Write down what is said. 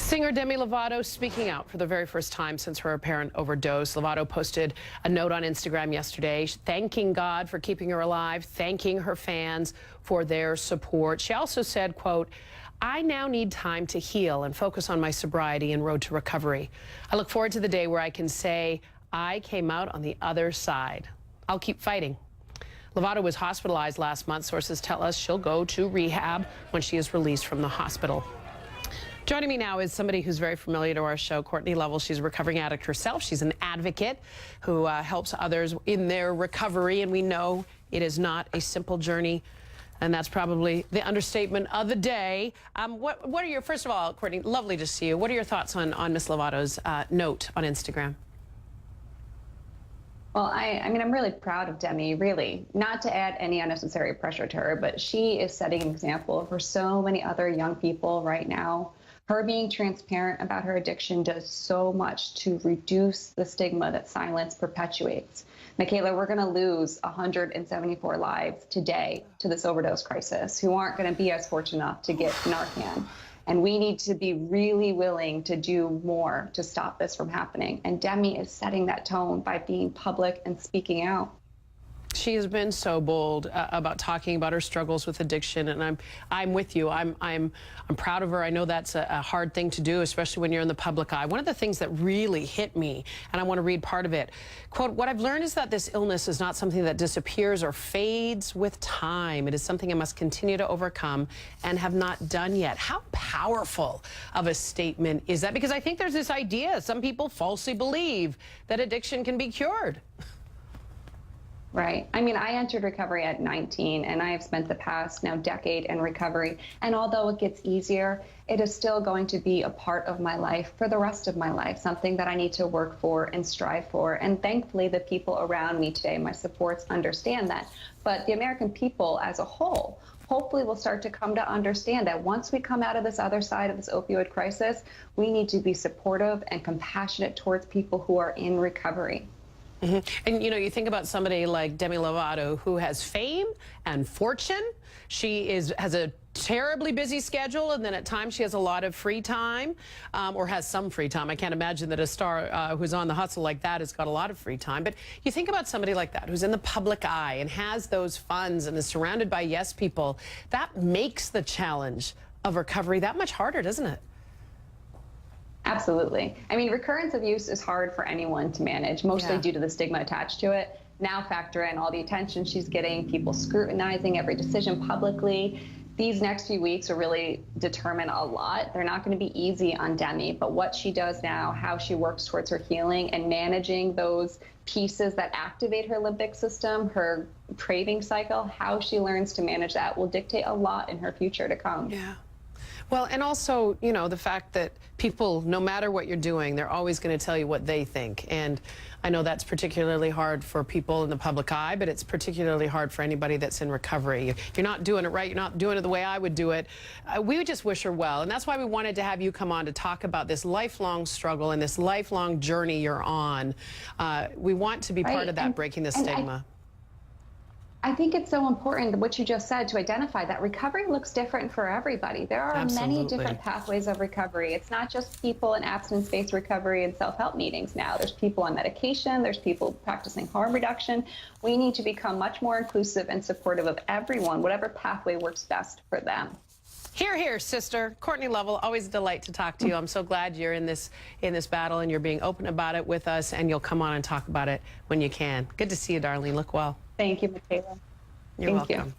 Singer Demi Lovato speaking out for the very first time since her apparent overdose. Lovato posted a note on Instagram yesterday thanking God for keeping her alive, thanking her fans for their support. She also said, quote, "I now need time to heal and focus on my sobriety and road to recovery. I look forward to the day where I can say I came out on the other side. I'll keep fighting." Lovato was hospitalized last month. Sources tell us she'll go to rehab when she is released from the hospital. Joining me now is somebody who's very familiar to our show, Cortney Lovell. She's a recovering addict herself. She's an advocate who helps others in their recovery, and we know it is not a simple journey, and that's probably the understatement of the day. What are your, first of all, Cortney, lovely to see you. What are your thoughts on Miss Lovato's note on Instagram? Well, I mean, I'm really proud of Demi, really, not to add any unnecessary pressure to her, but she is setting an example for so many other young people right now. Her being transparent about her addiction does so much to reduce the stigma that silence perpetuates. Michaela, we're going to lose 174 lives today to this overdose crisis who aren't going to be as fortunate enough to get Narcan. And we need to be really willing to do more to stop this from happening. And Demi is setting that tone by being public and speaking out. She has been so bold about talking about her struggles with addiction, and I'm with you. I'm proud of her. I know that's a hard thing to do, especially when you're in the public eye. One of the things that really hit me, and I want to read part of it, quote, "What I've learned is that this illness is not something that disappears or fades with time. It is something I must continue to overcome and have not done yet." How powerful of a statement is that? Because I think there's this idea, some people falsely believe that addiction can be cured. Right. I mean, I entered recovery at 19, and I have spent the past now decade in recovery. And although it gets easier, it is still going to be a part of my life for the rest of my life, something that I need to work for and strive for. And thankfully, the people around me today, my supports, understand that. But the American people as a whole hopefully will start to come to understand that once we come out of this other side of this opioid crisis, we need to be supportive and compassionate towards people who are in recovery. Mm-hmm. And, you know, you think about somebody like Demi Lovato, who has fame and fortune. She has a terribly busy schedule, and then at times she has a lot of free time, or has some free time. I can't imagine that a star who's on the hustle like that has got a lot of free time. But you think about somebody like that who's in the public eye and has those funds and is surrounded by yes people. That makes the challenge of recovery that much harder, doesn't it? Absolutely. I mean, recurrence of use is hard for anyone to manage, mostly due to the stigma attached to it. Now factor in all the attention she's getting, people scrutinizing every decision publicly. These next few weeks will really determine a lot. They're not going to be easy on Demi, but what she does now, how she works towards her healing and managing those pieces that activate her limbic system, her craving cycle, how she learns to manage that will dictate a lot in her future to come. Yeah. Well, and also, you know, the fact that people, no matter what you're doing, they're always going to tell you what they think. And I know that's particularly hard for people in the public eye, but it's particularly hard for anybody that's in recovery. If you're not doing it right, you're not doing it the way I would do it. We would just wish her well. And that's why we wanted to have you come on to talk about this lifelong struggle and this lifelong journey you're on. We want to be part of that, breaking the stigma. I think it's so important what you just said to identify that recovery looks different for everybody. There are many different pathways of recovery. It's not just people in abstinence-based recovery and self-help meetings now. There's people on medication. There's people practicing harm reduction. We need to become much more inclusive and supportive of everyone, whatever pathway works best for them. Hear, hear, sister. Cortney Lovell, always a delight to talk to you. I'm so glad you're in this battle and you're being open about it with us, and you'll come on and talk about it when you can. Good to see you, darling. Look well. Thank you, Michaela. You're welcome.